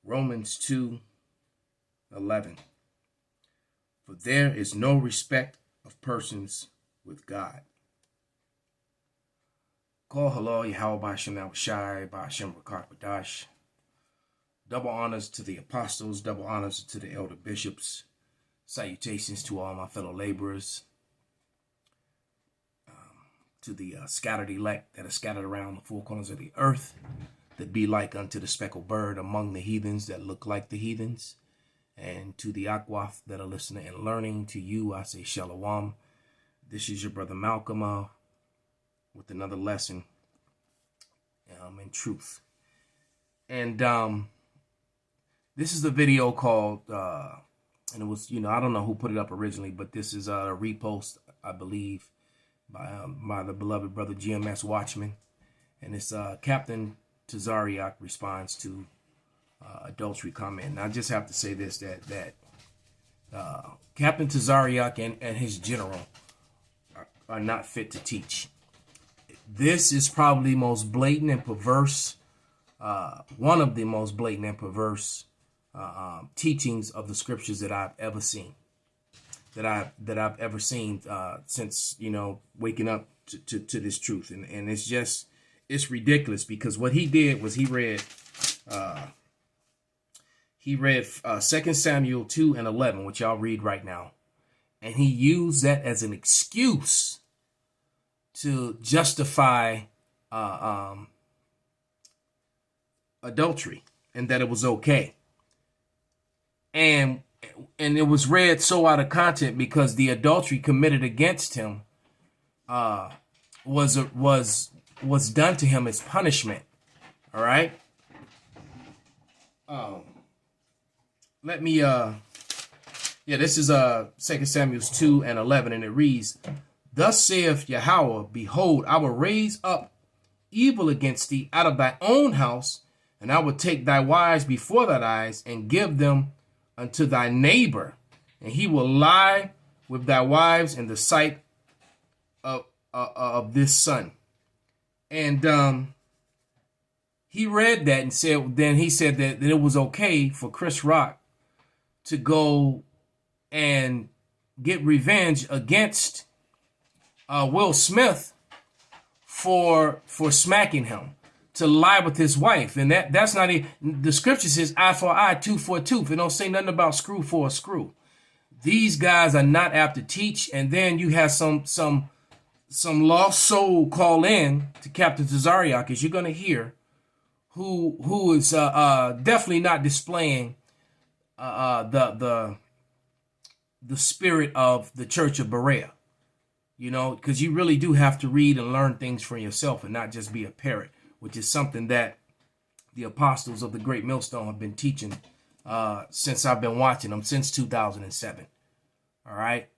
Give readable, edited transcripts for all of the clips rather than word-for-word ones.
Romans 2:11. For there is no respect of persons with God. Call hello, Yahweh Ba'Shem Shai, Ba'Shem Rakakadash. Double honors to the apostles, double honors to the elder bishops. Salutations to all my fellow laborers. To the scattered elect that are scattered around the four corners of the earth, that be like unto the speckled bird among the heathens that look like the heathens. And to the Akwaf that are listening and learning, to you I say Shalom. This is your brother Malcolm with another lesson in truth. And this is the video called, and it was, I don't know who put it up originally, but this is a repost, I believe, by the beloved brother GMS Watchman. And it's Captain Tazariak responds to adultery comment. And I just have to say this, that Captain Tazariak and his general are not fit to teach. This is probably the most blatant and perverse, one of the most blatant and perverse teachings of the scriptures that I've ever seen. That I've ever seen since, waking up to this truth. And it's ridiculous, because what he did was he read 2 Samuel 2:11, which I'll read right now. And he used that as an excuse to justify adultery, and that it was okay. And it was read so out of context, because the adultery committed against him was done to him as punishment. All right. Let me this is 2 Samuel 2:11, and it reads, Thus saith Yahweh, behold, I will raise up evil against thee out of thy own house, and I will take thy wives before thy eyes, and give them unto thy neighbor, and he will lie with thy wives in the sight of this son. And he read that and said, then he said that it was okay for Chris Rock to go and get revenge against Will Smith for smacking him, to lie with his wife. And that's not the scripture says eye for eye, tooth for tooth. It don't say nothing about screw for a screw. These guys are not apt to teach. And then you have some lost soul call in to Captain Tazariak, as you're going to hear, who is definitely not displaying the spirit of the Church of Berea. Because you really do have to read and learn things for yourself and not just be a parrot, which is something that the apostles of the Great Millstone have been teaching since I've been watching them, since 2007. All right.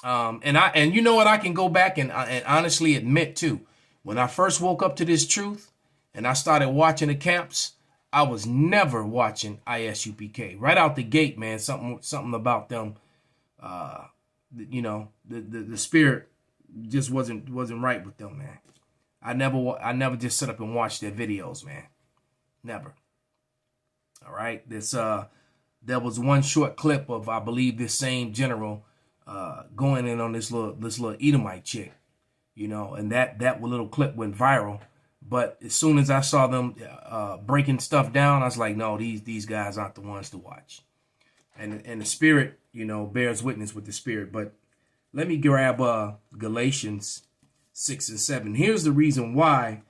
And you know what, I can go back and honestly admit too, when I first woke up to this truth and I started watching the camps, I was never watching ISUPK. Right out the gate, man, something about them, the spirit just wasn't right with them, man. I never just sit up and watch their videos, man. Never. All right. There was one short clip of, I believe, this same general going in on this little Edomite chick, and that little clip went viral. But as soon as I saw them breaking stuff down, I was like, no, these guys aren't the ones to watch. And the spirit, bears witness with the spirit. But let me grab Galatians 6 and 7. Here's the reason why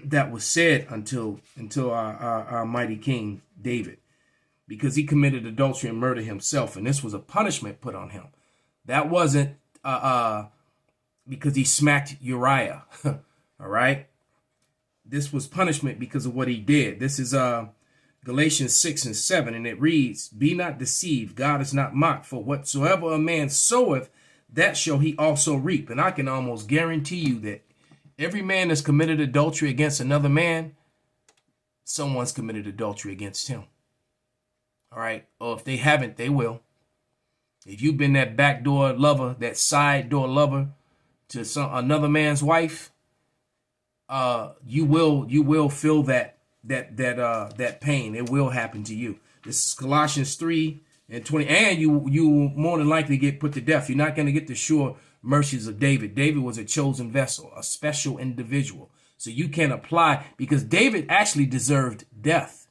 that was said until our mighty King David, because he committed adultery and murder himself, and this was a punishment put on him. That wasn't because he smacked Uriah. All right. This was punishment because of what he did. This is Galatians 6 and 7, and it reads, Be not deceived, God is not mocked, for whatsoever a man soweth, that shall he also reap. And I can almost guarantee you that every man that's committed adultery against another man, someone's committed adultery against him. All right. Or if they haven't, they will. If you've been that backdoor lover, that side door lover to another man's wife, you will feel that that pain. It will happen to you. This is Colossians 3:20. And you more than likely get put to death. You're not going to get the sure mercies of David. David was a chosen vessel, a special individual. So you can't apply, because David actually deserved death.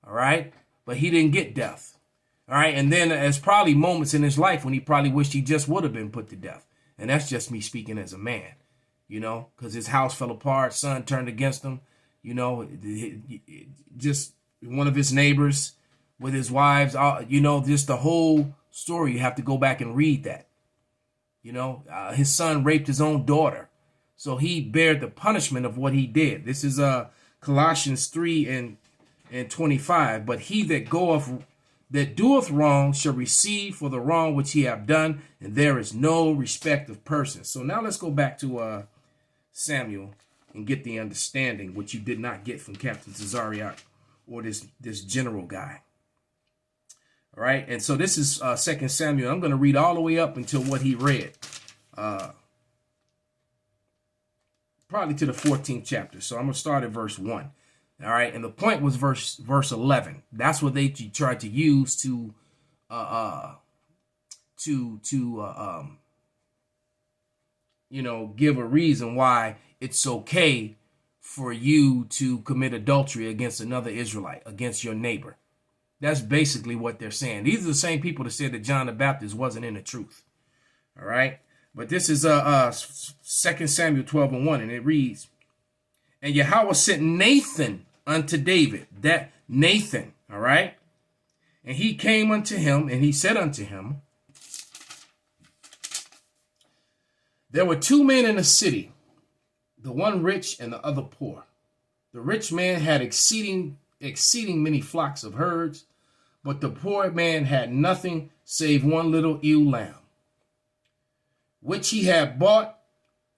All right. But he didn't get death. All right. And then there's probably moments in his life when he probably wished he just would have been put to death. And that's just me speaking as a man, you know, because his house fell apart. Son turned against him. You know, just one of his neighbors with his wives, you know, just the whole story. You have to go back and read that. You know, his son raped his own daughter. So he bared the punishment of what he did. This is Colossians 3:25. But he that doeth wrong shall receive for the wrong which he have done, and there is no respect of persons. So now let's go back to Samuel and get the understanding, which you did not get from Captain Tazariak or this general guy. All right, and so this is 2 Samuel. I'm going to read all the way up until what he read, probably to the 14th chapter. So I'm going to start at verse 1. All right, and the point was verse 11. That's what they tried to use to you know, give a reason why it's okay for you to commit adultery against another Israelite, against your neighbor. That's basically what they're saying. These are the same people that said that John the Baptist wasn't in the truth. All right. But this is 2 Samuel 12:1, and it reads, and Yahweh sent Nathan unto David, that Nathan, all right? And he came unto him, and he said unto him, there were two men in the city, the one rich and the other poor. The rich man had exceeding many flocks of herds, but the poor man had nothing save one little ewe lamb, which he had bought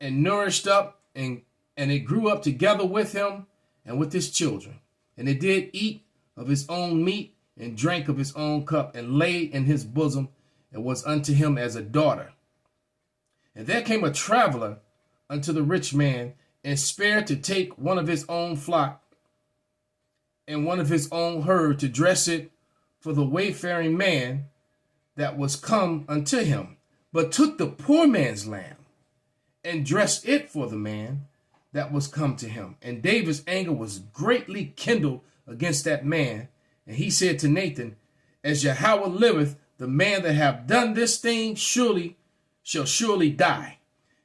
and nourished up, and it grew up together with him and with his children. And it did eat of his own meat and drank of his own cup, and lay in his bosom, and was unto him as a daughter. And there came a traveler unto the rich man, and spared to take one of his own flock and one of his own herd, to dress it for the wayfaring man that was come unto him, but took the poor man's lamb and dressed it for the man that was come to him. And David's anger was greatly kindled against that man. And he said to Nathan, as Yahweh liveth, the man that have done this thing shall surely die.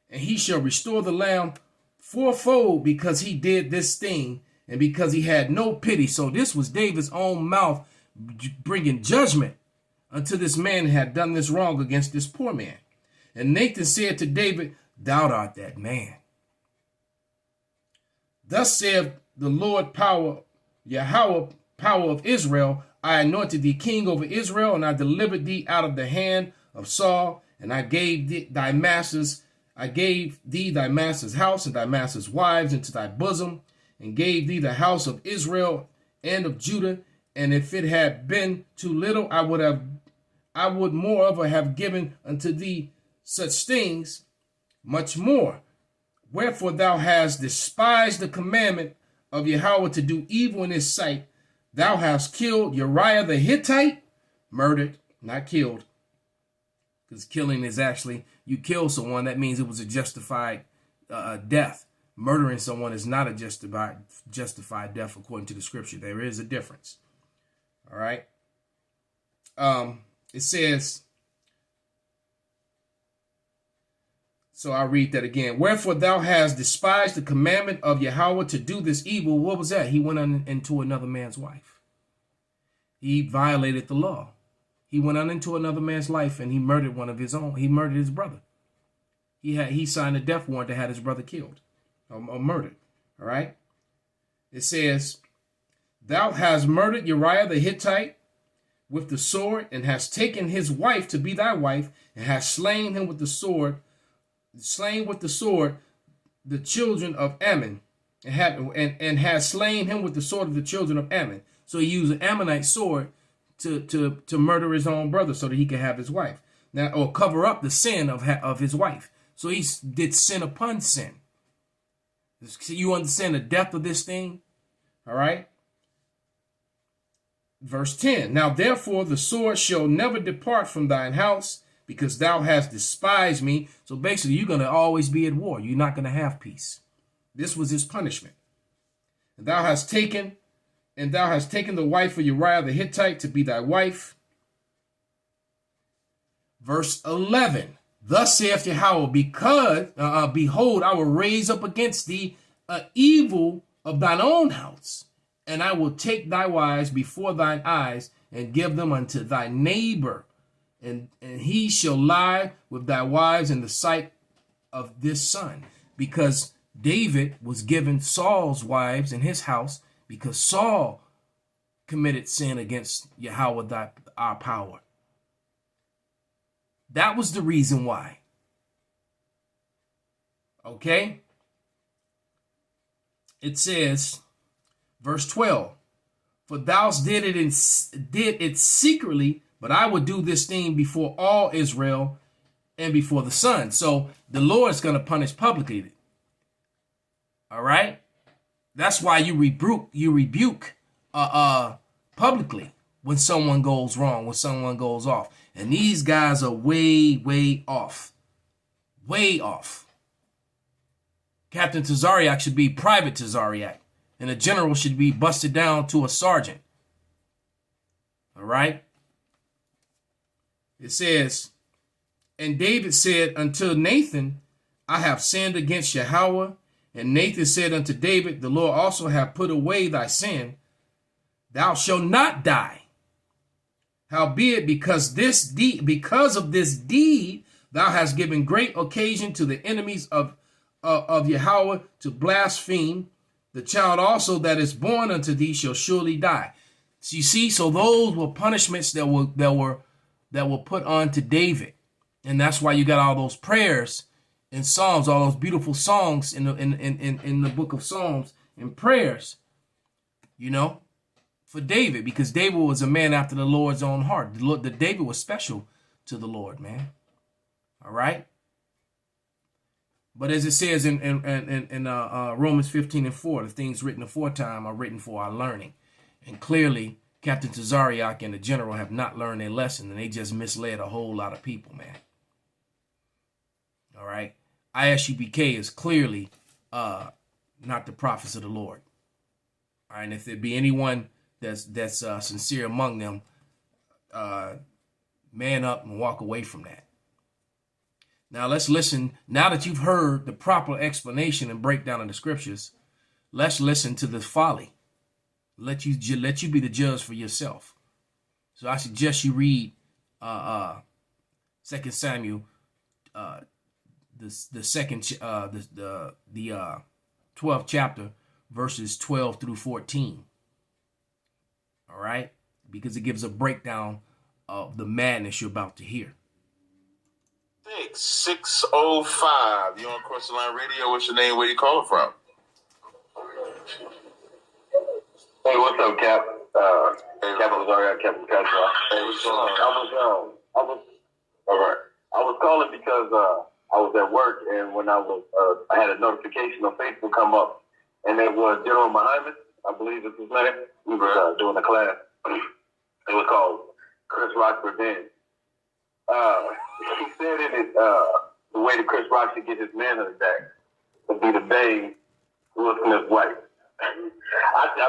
And he shall restore the lamb fourfold, because he did this thing, and because he had no pity. So this was David's own mouth bringing judgment unto this man that had done this wrong against this poor man. And Nathan said to David, thou art that man. Thus saith the Lord Yahweh, power of Israel, I anointed thee king over Israel, and I delivered thee out of the hand of Saul, and I gave thee thy master's house and thy master's wives into thy bosom, and gave thee the house of Israel and of Judah. And if it had been too little, I would moreover have given unto thee such things, much more. Wherefore thou hast despised the commandment of Yahweh to do evil in his sight. Thou hast killed Uriah the Hittite, murdered, not killed. Because killing is actually, you kill someone, that means it was a justified death. Murdering someone is not a justified death according to the scripture. There is a difference. All right. It says, so I'll read that again. Wherefore thou hast despised the commandment of Yahweh to do this evil. What was that? He went on into another man's wife. He violated the law. He went on into another man's life, and he murdered one of his own. He murdered his brother. He signed a death warrant to have his brother killed or murdered. All right. It says, thou hast murdered Uriah the Hittite with the sword, and hast taken his wife to be thy wife, and hast slain him with the sword, the children of Ammon, and has slain him with the sword of the children of Ammon. So he used an Ammonite sword to murder his own brother so that he could have his wife. Now, or cover up the sin of his wife. So he did sin upon sin. So you understand the depth of this thing? All right. Verse 10. Now therefore the sword shall never depart from thine house, because thou hast despised me. So basically, you're going to always be at war. You're not going to have peace. This was his punishment. And thou hast taken the wife of Uriah the Hittite to be thy wife. Verse 11. Thus saith Yahweh, because, behold, I will raise up against thee evil of thine own house, and I will take thy wives before thine eyes, and give them unto thy neighbor, and he shall lie with thy wives in the sight of this son. Because David was given Saul's wives in his house, because Saul committed sin against Yahweh, our power. That was the reason why. Okay? It says, verse 12, for thou did it secretly, but I will do this thing before all Israel and before the sun. So the Lord's going to punish publicly. All right? That's why you rebuke publicly when someone goes wrong, when someone goes off. And these guys are way, way off. Way off. Captain Tazariak should be Private Tazariak. And a general should be busted down to a sergeant. All right? It says, and David said unto Nathan, I have sinned against Yahweh. And Nathan said unto David, the Lord also hath put away thy sin. Thou shalt not die. Howbeit, because of this deed, thou hast given great occasion to the enemies of Yahweh to blaspheme. The child also that is born unto thee shall surely die. So you see, so those were punishments that were put on to David, and that's why you got all those prayers in Psalms, all those beautiful songs in the book of Psalms and prayers, you know, for David, because David was a man after the Lord's own heart. The David was special to the Lord, man. All right. But as it says in Romans 15:4, the things written aforetime are written for our learning. And clearly, Captain Tazariak and the general have not learned their lesson, and they just misled a whole lot of people, man. All right. ISUPK is clearly not the prophets of the Lord. All right. And if there be anyone that's sincere among them, man up and walk away from that. Now let's listen. Now that you've heard the proper explanation and breakdown of the scriptures, let's listen to the folly. Let you be the judge for yourself. So I suggest you read 2 Samuel, the 12th chapter, verses 12 through 14. All right, because it gives a breakdown of the madness you're about to hear. 605. You on Cross the Line Radio? What's your name? Where you calling from? Hey, what's up, Cap? Captain Zaria, Captain Castro. Hey, what's going on? I was calling because I was at work, and when I had a notification on Facebook come up, and it was General Muhammad, I believe it's his name. We were doing a class. It was called Chris Rock's Revenge. He said in it, the way that Chris Rock should get his manhood back would be to bang Will Smith's wife. I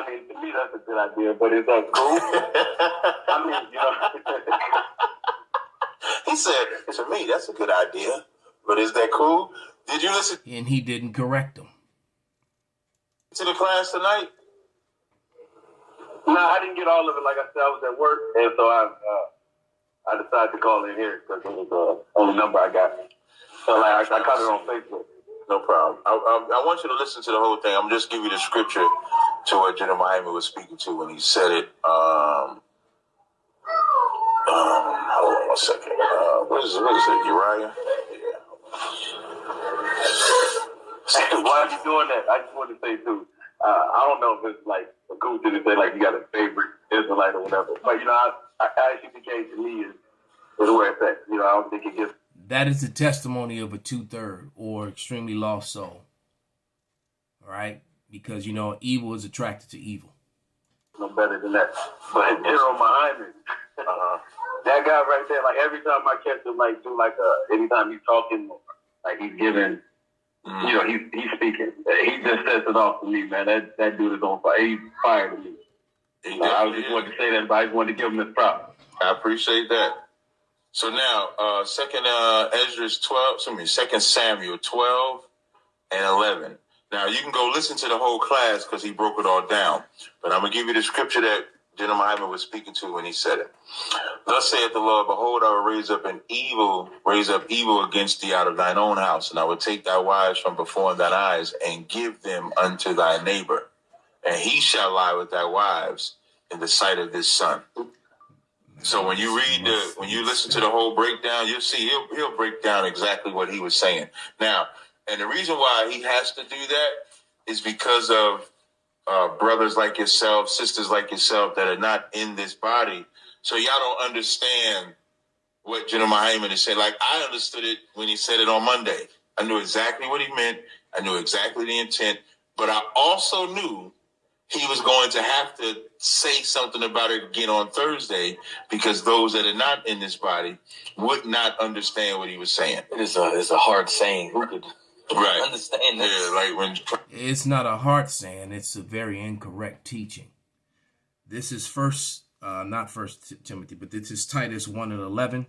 mean, to me, that's a good idea, but is that cool? I mean, you know. He said, to me, that's a good idea, but is that cool? Did you listen? And he didn't correct him. To the class tonight? No, I didn't get all of it. Like I said, I was at work, and so I decided to call in here because it was the only number I got. So like, I caught it on Facebook. No problem. I want you to listen to the whole thing. I'm just giving you the scripture to what General Muhammad was speaking to when he said it. Hold on 1 second. What is it? Uriah? Yeah. Why are you doing that? I just wanted to say too. I don't know if it's like a cool thing to say, like you got a favorite Israelite or whatever. But you know, ISUPK to me is where it's at. You know, I don't think it gets. That is the testimony of a 2/3 or extremely lost soul. All right. because, you know, evil is attracted to evil. No better than that. But General Muhammad, that guy right there, like every time I catch him, like do like anytime he's talking, like he's giving, you know, he's speaking. He just sets it off to me, man. That dude is on fire. He's fire to me. I was just wanted to say that, but I just wanted to give him this prop. I appreciate that. So now, Second Samuel 12 and 11. Now, you can go listen to the whole class because he broke it all down. But I'm going to give you the scripture that General Muhammad was speaking to when he said it. Thus saith the Lord, behold, I will raise up evil against thee out of thine own house, and I will take thy wives from before thine eyes and give them unto thy neighbor. And he shall lie with thy wives in the sight of this son. So when you listen to the whole breakdown, you'll see he'll break down exactly what he was saying. Now, and the reason why he has to do that is because of brothers like yourself, sisters like yourself that are not in this body. So y'all don't understand what General Muhammad is saying. Like, I understood it when he said it on Monday. I knew exactly what he meant. I knew exactly the intent. But I also knew he was going to have to say something about it again on Thursday because those that are not in this body would not understand what he was saying. It's a hard saying. Who could understand that? Yeah, like when it's not a hard saying, it's a very incorrect teaching. This is not First Timothy, but this is Titus 1 and 11,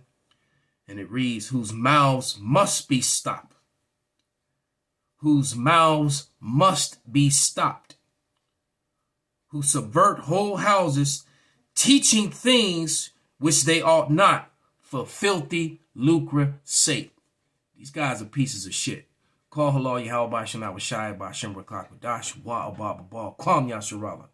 and it reads, whose mouths must be stopped. Whose mouths must be stopped. Who subvert whole houses, teaching things which they ought not, for filthy lucre sake. These guys are pieces of shit. Call halal Yahweh Shem Abba Shai Ba Shem Rakak Wadash Wa Abba Kwam Yasharala.